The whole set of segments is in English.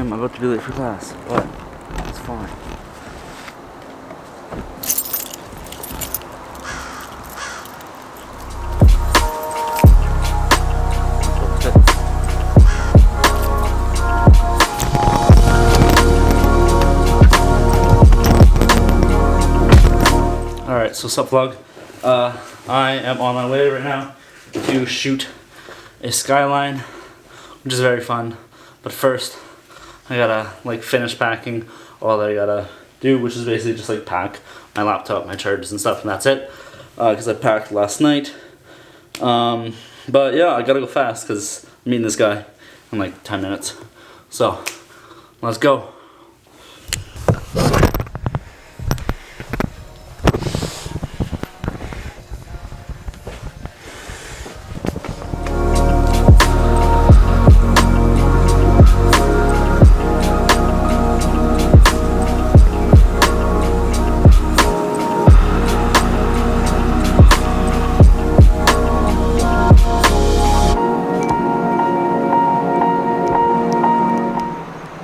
I'm about to be late for class, but it's fine. Alright, so sup vlog. I am on my way right now to shoot a skyline, which is very fun. But first, I gotta like finish packing all that I gotta do, which is basically just like pack my laptop, my chargers and stuff, and that's it. Because I packed last night. But yeah, I gotta go fast because I'm meeting this guy in like 10 minutes. So, let's go.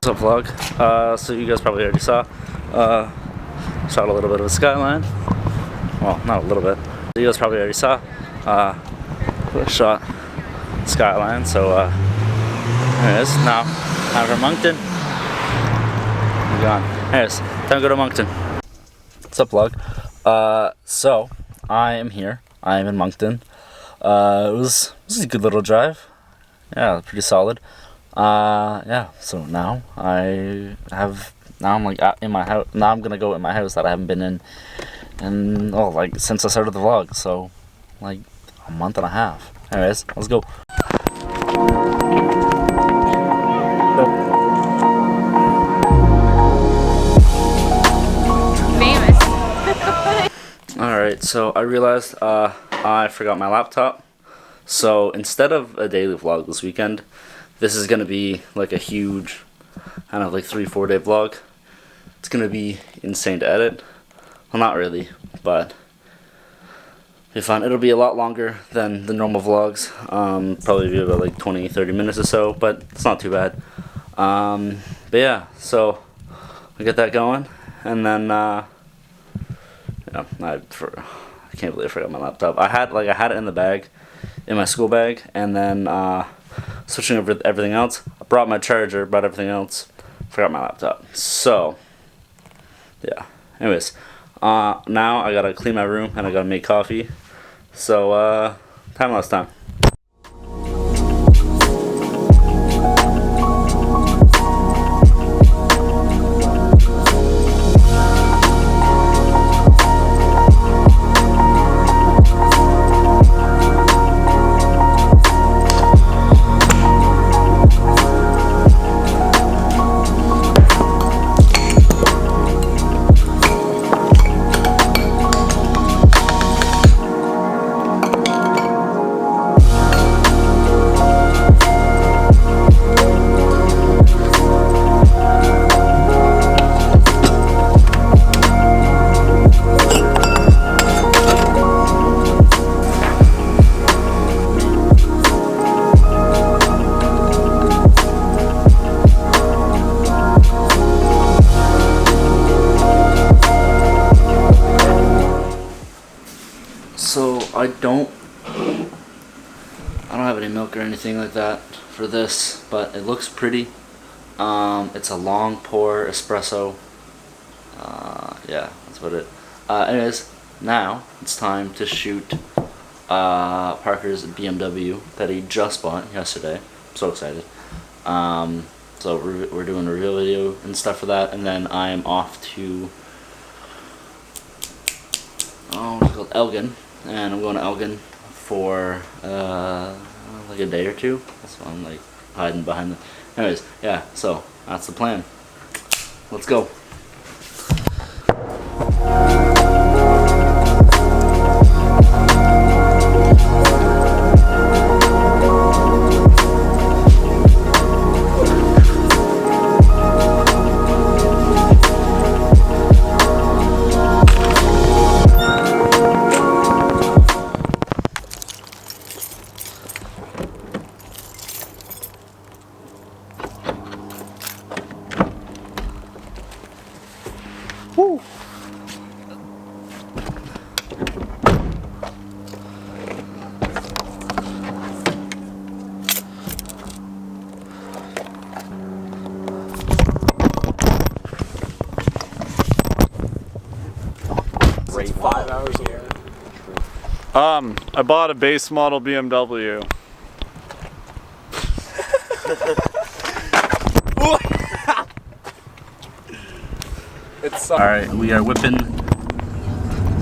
What's up vlog? So you guys probably already saw, shot a little bit of a skyline. Well, not a little bit. You guys probably already saw, shot skyline. So there it is. Now I'm from Moncton. I'm gone. There it is. Time to go to Moncton. What's up vlog? So I am here. I am in Moncton. It was a good little drive. Yeah, pretty solid. Yeah, so now I'm like in my house. Now I'm gonna go in my house that I haven't been in like since I started the vlog, so like a month and a half. Anyways, let's go. Famous. Alright, so I realized I forgot my laptop. So instead of a daily vlog this weekend, this is going to be like a huge, kind of like 3-4 day vlog. It's going to be insane to edit. Well, not really, but it'll be fun. It'll be a lot longer than the normal vlogs. Probably be about like 20-30 minutes or so, but it's not too bad. But yeah, so I'll get that going. And then, yeah, I can't believe I forgot my laptop. I had it in the bag, in my school bag, and then switching over to everything else. I brought my charger, brought everything else, forgot my laptop. So yeah, anyways, now I gotta clean my room and I gotta make coffee. So time-lapse time. So I don't have any milk or anything like that for this, but it looks pretty. It's a long pour espresso. Yeah, that's about it. Anyways, now it's time to shoot Parker's BMW that he just bought yesterday. I'm so excited. So we're doing a reveal video and stuff for that, and then I'm off to what's it called, Elgin. And I'm going to Elgin for like a day or two. That's why I'm like hiding behind the. Anyways, yeah. So that's the plan. Let's go. Woo. It's 5 hours away. I bought a base model BMW. It's Alright, we are whipping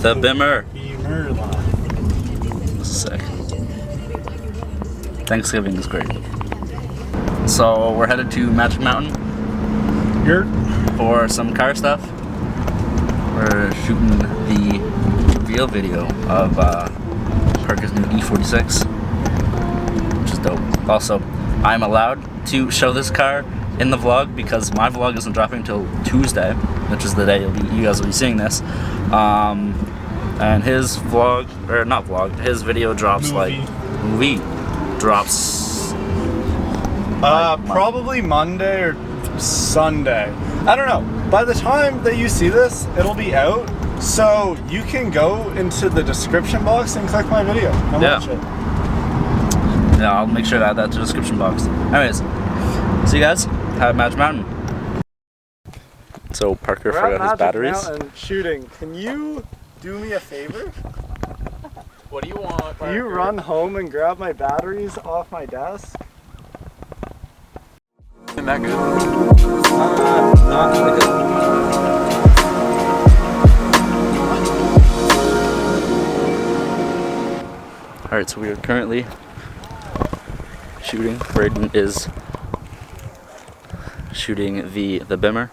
the Bimmer. Sick. Thanksgiving is great. So we're headed to Magic Mountain for some car stuff. We're shooting the reveal video of Parker's new E46, which is dope. Also, I'm allowed to show this car in the vlog because my vlog isn't dropping until Tuesday, which is the day you guys will be seeing this. And his vlog, or not vlog, his video drops movie drops Probably Monday or Sunday. I don't know. By the time that you see this, it'll be out. So you can go into the description box and click my video and watch it. Yeah, I'll make sure to add that to the description box. Anyways, see you guys at Magic Mountain. So Parker forgot his batteries. Mountain shooting. Can you do me a favor? What do you want, Parker? Can you run home and grab my batteries off my desk? Isn't that good? Not really good. Alright, so we are currently shooting. Fredericton is shooting the Bimmer.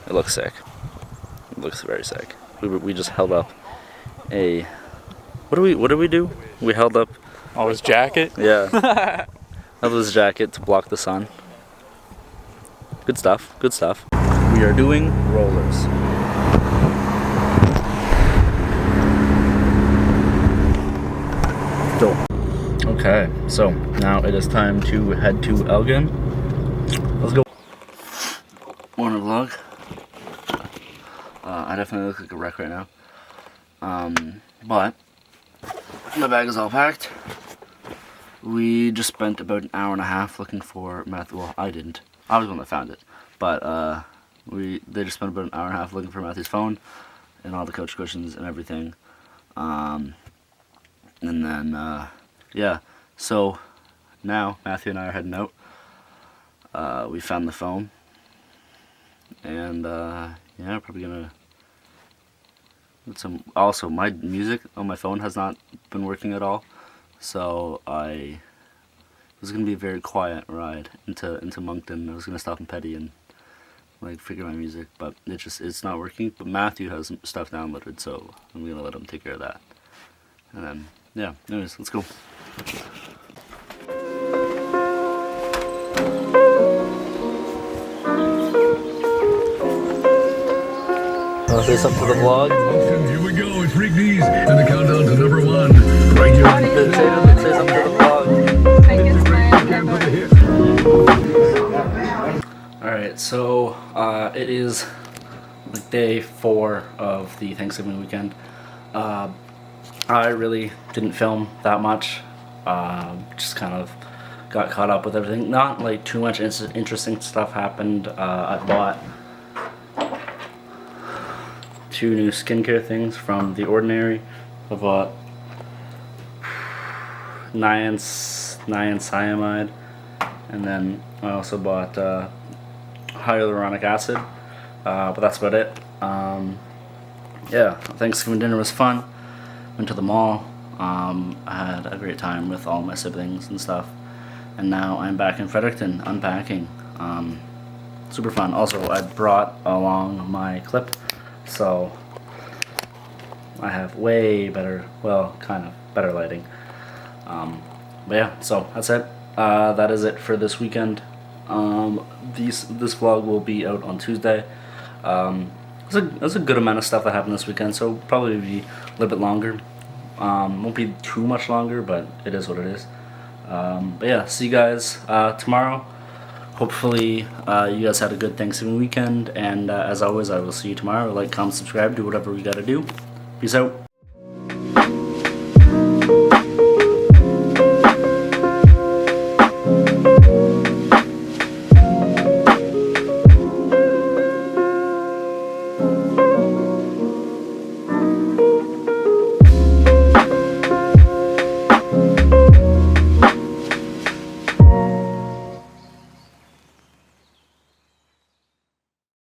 It looks sick. It looks very sick. We just held up a what do we do? We held up His jacket? held up his jacket to block the sun. Good stuff. Good stuff. We are doing rollers. Dope. Okay, so now it is time to head to Elgin. Let's go. Morning vlog. I definitely look like a wreck right now. But my bag is all packed. We just spent about an hour and a half looking for Matthew. Well, I didn't. I was the one that found it. But they just spent about an hour and a half looking for Matthew's phone and all the couch cushions and everything. And then yeah. So now Matthew and I are heading out. We found the phone. And yeah, probably gonna get some. Also, my music on my phone has not been working at all, so it was gonna be a very quiet ride into Moncton. I was gonna stop in Petty and like figure my music, but it's not working. But Matthew has some stuff downloaded, so I'm gonna let him take care of that. And then yeah, anyways, let's go. Wanna say something to the vlog? Here we go, it's Freak D's and the countdown to number 1. Right here. Say something to the vlog. Alright, so it is like day 4 of the Thanksgiving weekend. I really didn't film that much. Just kind of got caught up with everything. Not like too much interesting stuff happened. I bought 2 new skincare things from The I bought niacinamide, and then I also bought hyaluronic acid, but that's about it. Yeah, Thanksgiving dinner was fun. Went to the mall. I had a great time with all my siblings and stuff, and now I'm back in Fredericton unpacking. Super fun. Also, I brought along my clip, so I have way better, well, kind of better lighting. But yeah, so that's it. That is it for this weekend. This vlog will be out on Tuesday. There's a good amount of stuff that happened this weekend, so probably be a little bit longer. Won't be too much longer, but it is what it is. But yeah, see you guys tomorrow. hopefully you guys had a good Thanksgiving weekend, and as always, I will see you tomorrow. Like, comment, subscribe, do whatever we gotta do. Peace out.